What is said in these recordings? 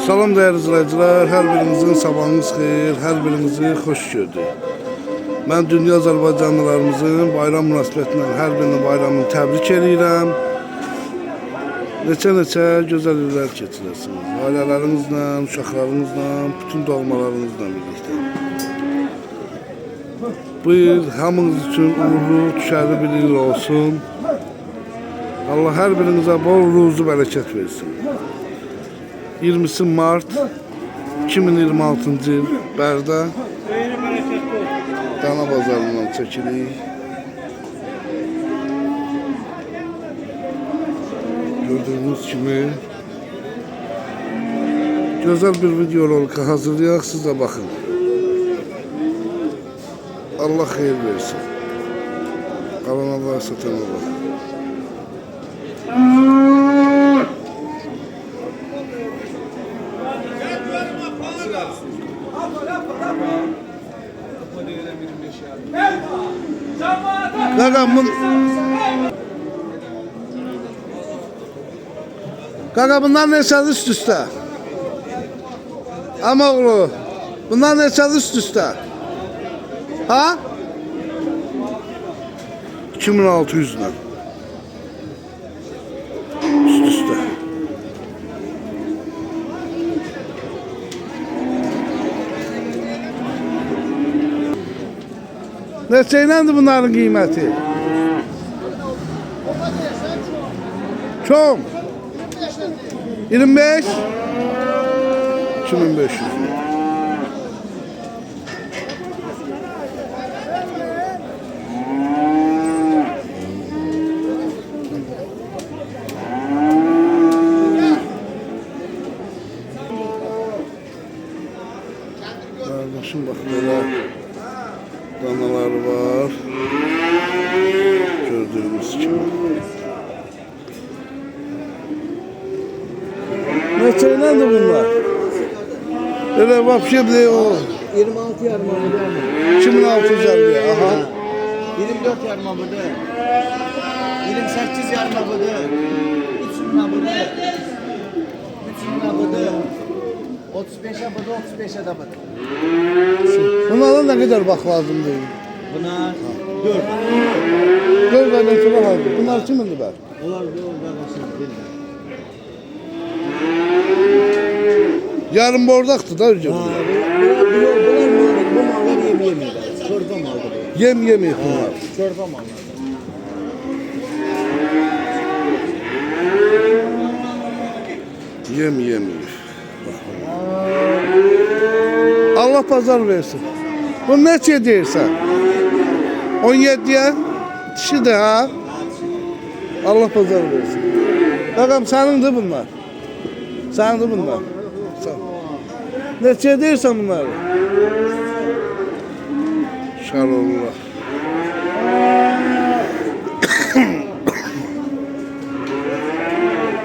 Salam değerli izleyiciler, her birinizin sabahınız xeyir, her birinizi xoş gördük. Mən dünya Azərbaycanlılarımızın bayram münasibətilə hər birinin bayramını təbrik edirəm. Neçə gözəl illər keçirəsiniz. Ailələrinizlə, uşaqlarınızla, bütün doğmalarınızla birlikdə. Bu il hamınız üçün uğurlu, düşərli bir il olsun. Allah hər birinizə bol ruzu bərəkət versin. 20 Mart 2026 yıl Bərdə Dana bazarından çəkirik. Gördüğünüz kimi güzel bir videorolik hazırlayaq, siz de bakın. Allah xeyir versin. Qalan Allah, satan Allah. Kaka bunlar ne çaldı üst üste? Ama oğlu bunlar ne çaldı üst üste? Ha? 2600 lira. Üst üste. Neçeylendi bunların kıymeti? Çok. 25 2500 lira. Kardeşim bak böyle danalar var. Gördüğünüz gibi. Neçeylendi bunlar? Öyle bak şimdi o 26 yarım burada. 2650 aha. 24 yarım burada. 28 yarım burada. 3 yarım burada. 3 yarım burada. 35 yarım burada, 35 yarım burada. Bunlardan ne kadar bak lazım değil. Buna 4. 4 tane sıra lazım. Bunlar kimindir ben? Onlar 4 tane. Yarın bordaktı da önce. Bu mallar yemiyorlar. Çorba malı. Yem yemiyor bunlar. Çorba malı. Yem yemiyor. Allah pazar versin. Bu neçə deyirsən? 17'ye dişi de ha. Allah pazar versin. Bakalım senindir bunlar. Senindir bunlar. Neçə deyirsən bunları? Şarollah.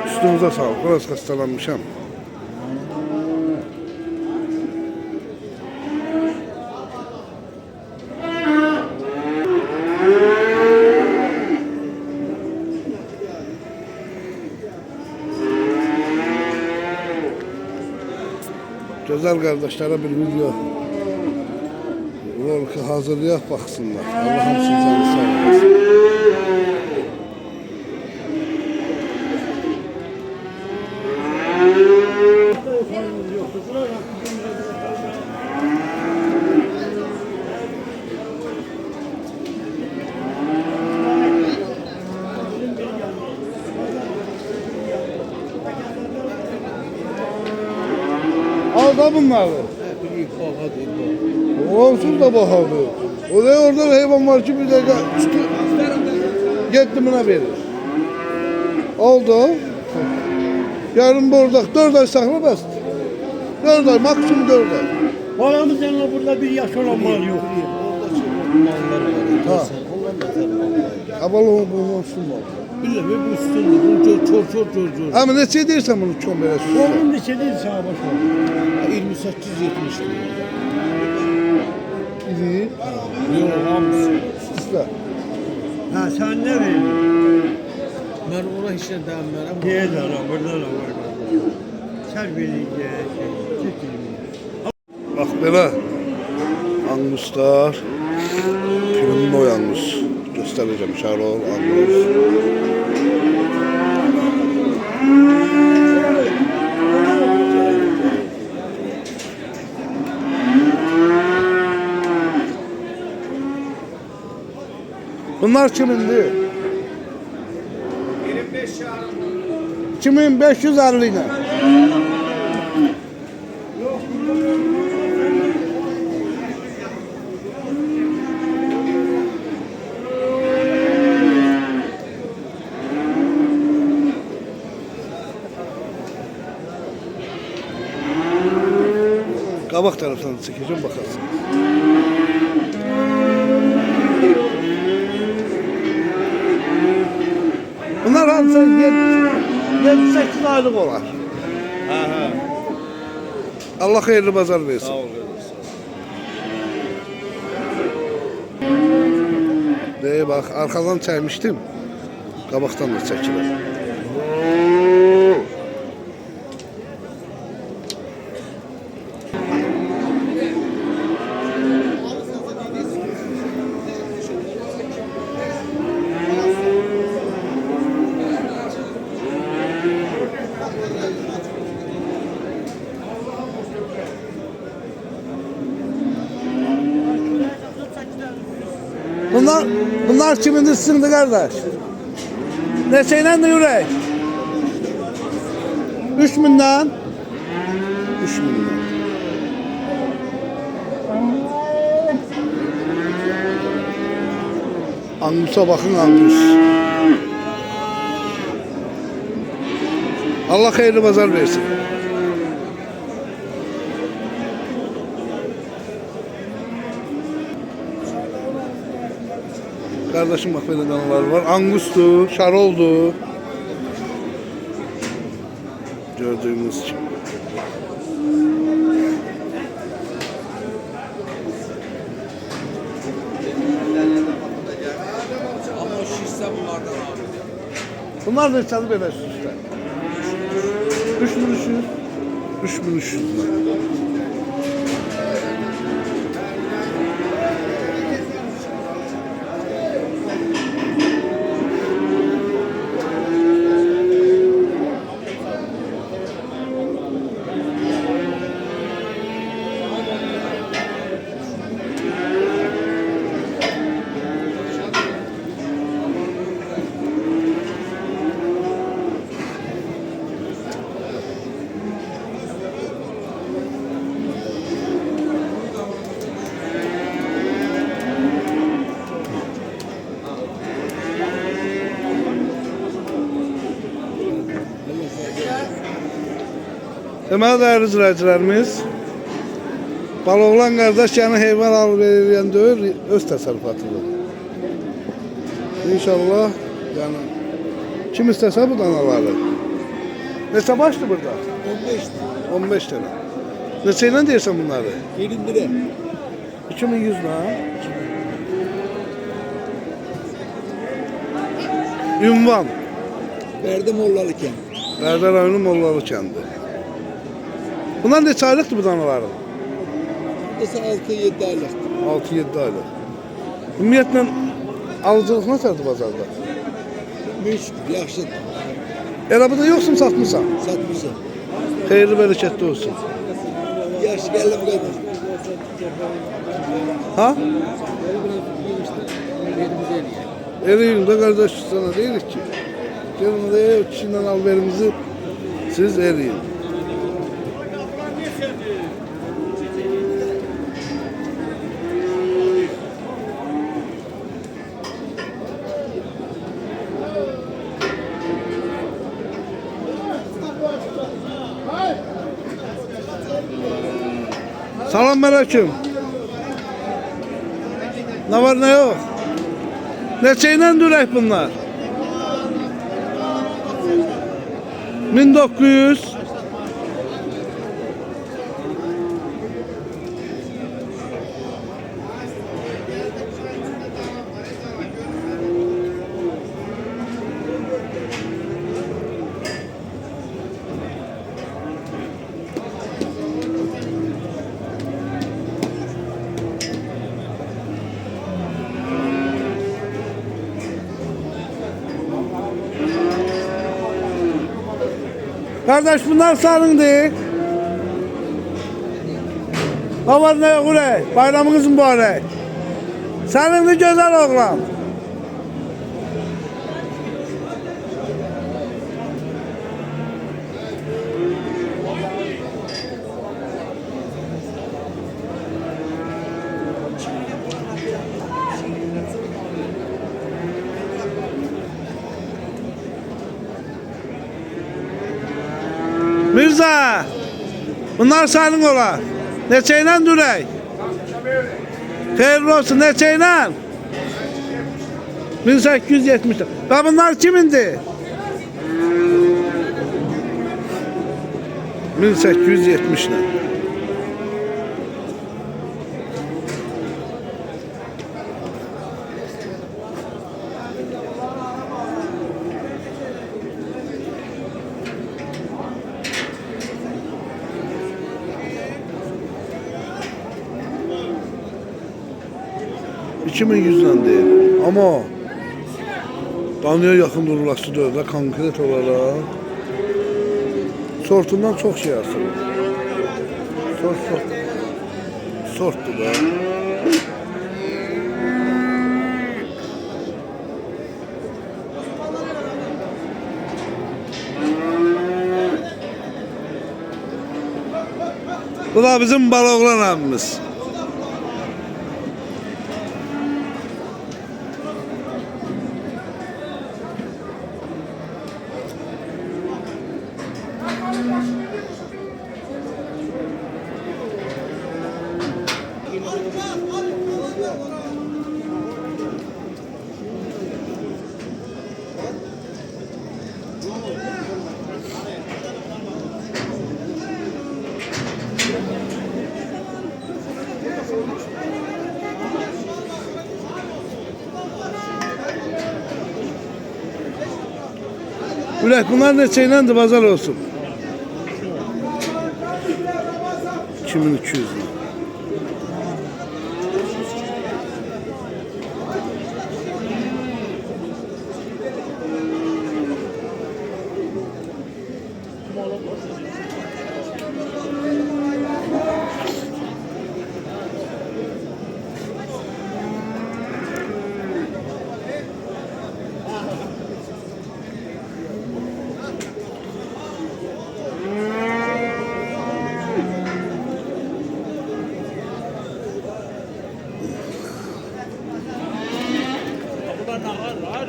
Üstünüze sağlık. Biraz hastalanmışam. Güzel kardeşlere bir video rolü hazırlayıp baksınlar. Allah'ım sizleri sağ olasın. Al da bunları. Olsun da bahadır. Oraya oradan hayvan var ki bir de üstü gettimine verir. Oldu. Yarın bordak 4 ay sakla bas. 4 ay maksimum 4 ay. Paramız yanına burada bir yaş olan mal yok. Ha. Abalığın bunun olsun mu? Bilmem bu üstünde. Bu çok. Ama ne şey dersen bunu çok böyle süsle. Oğlum da şey değil sana boş ver. 28-70 lira. İyi. Yok hamsi. Süsle. Ha sen ne veriyorsun? Ben ona işe devam verem. Diye de lan burada da var. Sər verəcək. Bax belə anguslar, filmin o angus. Göstərəcəm, Şarol, angus. Bunlar kimindir? 2550 ile. Qabaq tarafından çəkəcəm, baxarsın. Bunlar hamısı 7-8 aylıq olar. Allah xeyirli bazar versin. Sağ ol. Deyə bax, arxadan çəkmişdim. Qabaqdan da çəkirəm. Bunlar kimindir, sizindir kardeş? Neçeyle de yürek? 3000'den. 3000'den. Angus'a bakın, Angus. Allah hayırlı pazar versin. Kardeşim bak böyle danalar var. Angus'tu, Şarol'du. Gördüğünüz için. Ama o şişse bunlardan abi. Bunlar da çalı böyle üstte. 3300. 3300 lira. Deməli dəyərli izləyicilərimiz, Baloğlan qardaş yəni heyvan alıb verilən deyil, öz təsərrüfatıdır. İnşallah, yəni kim istəsə bu danaları. Neçə başdır burada? 15 15 tane. Neçə ilə deyirsən bunları? 21'e. 2100 lira. Ünvan. Verdim Mollalıken. Bərdə rayonu Mollalı kəndi. Bunlar neçə aylıqdır bu danaların? Burası 6-7 aylık. 6-7 aylıq. Ümumiyyətlə alıcılıq nəsədir bazarda? Müşkül, yaxşıdır. Elə bu da yoxsun, satmısan? Satmışım. Xeyirli, bərəkətli olsun. Yaş geldi bu kadar. Ha? Eriyin de kardeş sana deyirik ki. Gelin de o kişiden al verimizi siz eriyin. Selamünaleyküm. Ne var ne yok? Neçeyle durek bunlar? 1900. Kardeş bunlar sarındı. Hava ne kure? Bayramınız mübarek. Sarındı güzel oğlan. Mirza, bunlar senin ola. Neçeyle dürey? Hayırlı olsun, neçeyle? 1870. Ve bunlar kimindi? 1870'ler. $2100'den değil. Ama Danıya yakın durulası da konkret olarak sortundan çok şey asılır. Sorttu da. Bu da bizim Baloğlan abimiz. Ürək, bunlar neçəyləndir, bazar olsun? 2200 lira.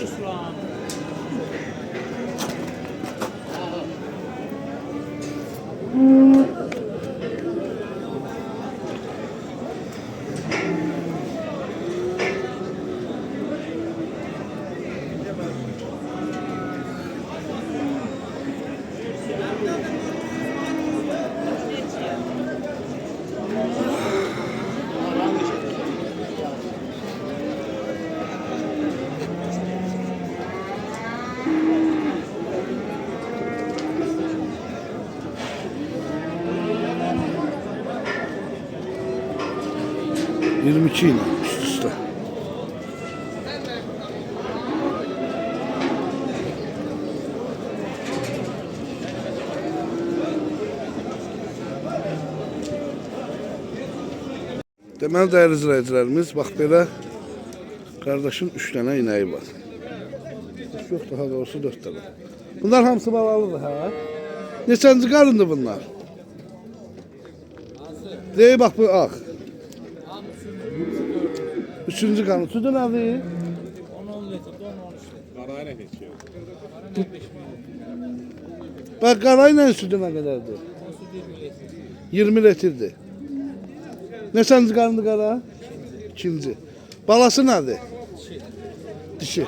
Ruslan. 22 ile üst üste. Deməli dəyərli izləyicilərimiz, bax belə qardaşın 3 dənə inəyi var. Yox, daha doğrusu 4 dənə. Bunlar hamısı balalıdır, hə? Neçənci qarındır bunlar? Deyək bax bu ağ. Üçüncü qarın. Südü nədir? 10 litre, 13 litre. Qarayla geçiyor. Bax qarayla südü nə qədərdir? 20 litrdir. Neçənci qarındır qara? İkinci. Balası nədir? Dişi.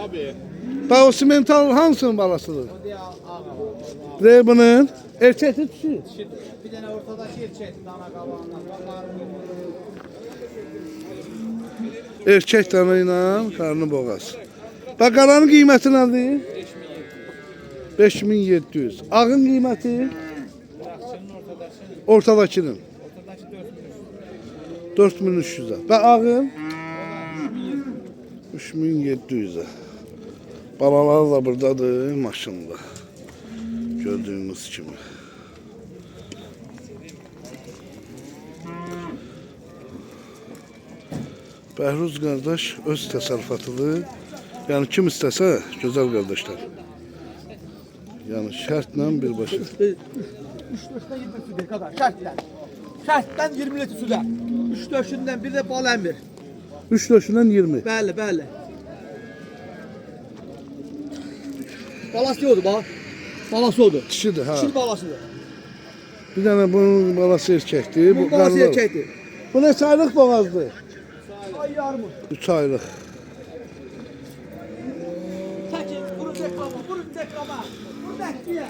Bax o simental hansının balasıdır? Deyək bunun? Erkəkli dişi. Bir tane ortadaki erkek dana qabağından. Erkək dana ilə qarnı boğaz. Bax qaranın qiyməti nədir? 5700. Ağın qiyməti? Ortadakının. 4300'e. Bax ağın? 3700'e. Balalar da buradadır maşında. Gördüğünüz kimi. Bəhruz qardaş öz təsərrüfatıdır. Yəni kim istəsə, gözəl qardaşlar. Yəni şərtlə birbaşa. 3-4'ten 20 sütü kadar şertten. Şertten 20 litre sütü. 3-4'ünden bir de bal emir. 3 döşündən 20. Belli belli. Balası yoktu bak. Balası oldu. Kişidir ha. Çil balasıdır. Bir dənə bunun balası erkəkdir. Bu balası qarılar. erkekti. Bu neçə aylıq boğazdır? Ay yarımı. 3 aylıq. Tekin, bunu teklama, bunu teklama. Bunu bekliyor.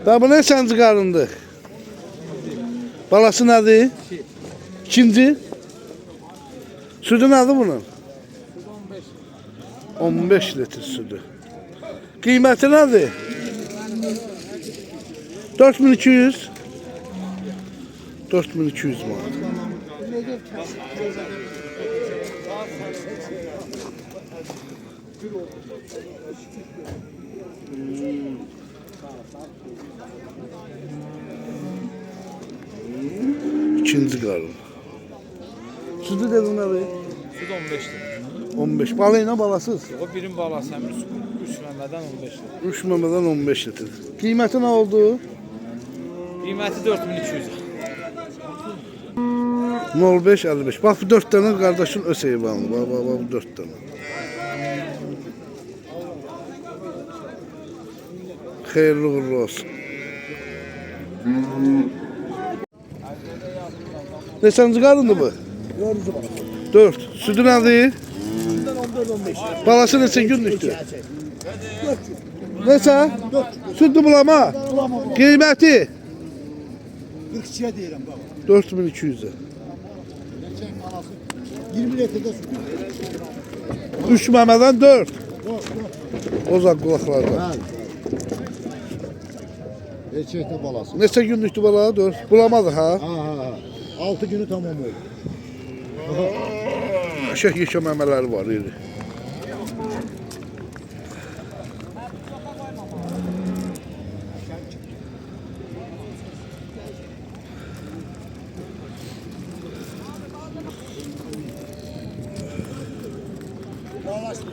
Da bu ne səncə qarındır? Balası nədir? İkinci. Südü nədir bunun? 15 litre südü. Qiyməti nədir? 4200. 4200 manat. İkinci qarın. Südü dedin nədir? Süt 15 lira. 15. Balı ilə balasız. O birin balası hem 3 məmədən 15 lira. 3 məmədən 15 litre. Qiyməti nə oldu? Qiyməti 4200 lira. 0555. Bax bu 4 dənə qardaşın öz heyvanı. Bax bu 4 dənə. Xeyirli uğurlu olsun. Neçənci qarındır bu? 4. Südü nədir? 14-15. Balası neçə günlükdür? Neçə? Südü bulama. Qiyməti? 42'ye diyelim baba. 4200'e. 20 litrede süt. 3 məmədən 4. Ozaq qulaqlardan. Erkekte balası. Neçə günlükdür bala? 4. Bulamadı ha? Ha. 6 günü tamam oldu. Şək yekə məmələri var iri.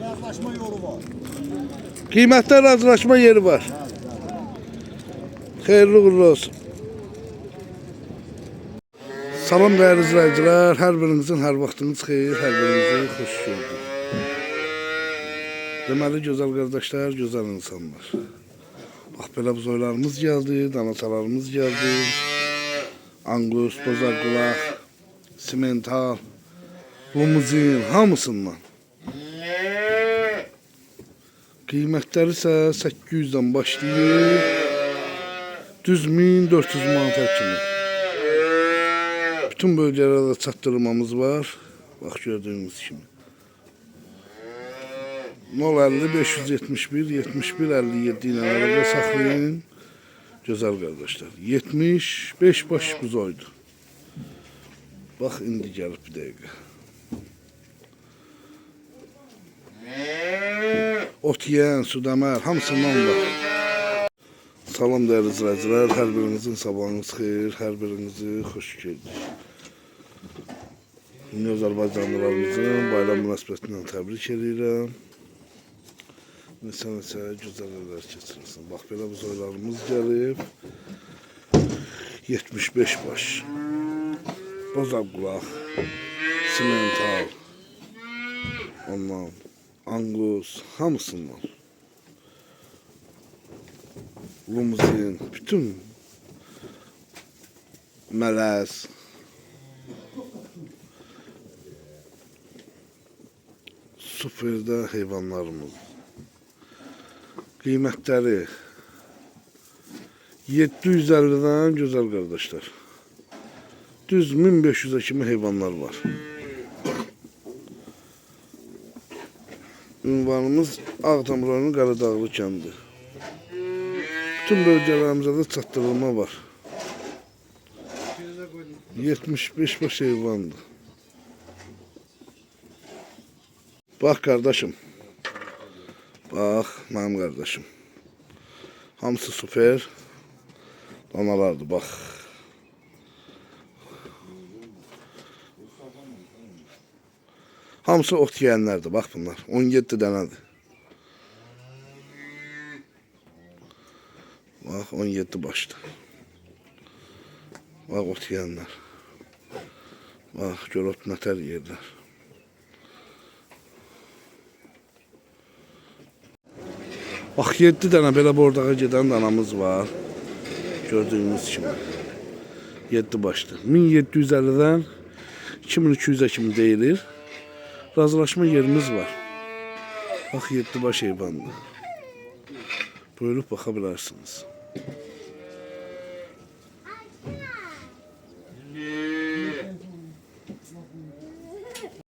Razılaşma yolu var. Qiymətdə razılaşma yeri var. Xeyirli uğurlu olsun. Salam dəyərli izləyicilər, hər birinizin hər vaxtınız xeyir, hər birinizi xoş gördük. Deməli, gözəl qardaşlar, gözəl insanlar. Bax, belə buzoylarımız gəldi, danaçalarımız gəldi. Angus, bozar qulaq, simental, limuzin, hamısından. Qiymətləri isə 800-dən başlayır, düz 1400 manata kimi. Bütün bölgelerde çatdırmamız var. Bax gördüğünüz kimi. 050 571 71 57 ilə əlaqə saxlayın. Gözəl qardaşlar. 75 baş buzoydu. Bax indi gəlib bir dəqiqə. Ot yeyən, su dəmər, hamısından var. Salam dəyərli izləyicilər, hər birinizin sabahınız xeyir, hər birinizi xoş gördük. Ünlü Azərbaycanlılarımızın bayram münasibətindən təbrik edirəm. Neçə gözəl əllər keçirsin. Bax, belə buzoylarımız gəlib. 75 baş. Bozaq qulaq, simental, ondan, angus, hamısından. Limuzin, bütün mələz, superdə heyvanlarımız. Qiymətləri 750-dən gözəl qardaşlar. Düz 1500'e kimi heyvanlar var. Ünvanımız Ağdam rayonu Qaradağlı kəndi. Bütün bölgələrimizdə də çatdırılma var. 75 baş heyvandır. Bax qardaşım. Bax, mənim qardaşım. Hamısı süper. Danalardır, bax. Hamısı ot yeyənlərdir, bax bunlar. 17 dənədir. Bax, 17 başdır. Bax, ot yeyənlər. Bax, gör ot nətər yeyirlər. Bax, 7 dənə belə bordağa gedən danamız var. Gördüyünüz kimi. 7 başdır. 1750-dən 2200-ə kimi deyilir. Razılaşma yerimiz var. Bax, 7 baş heyvandır. Buyurub baxa bilərsiniz.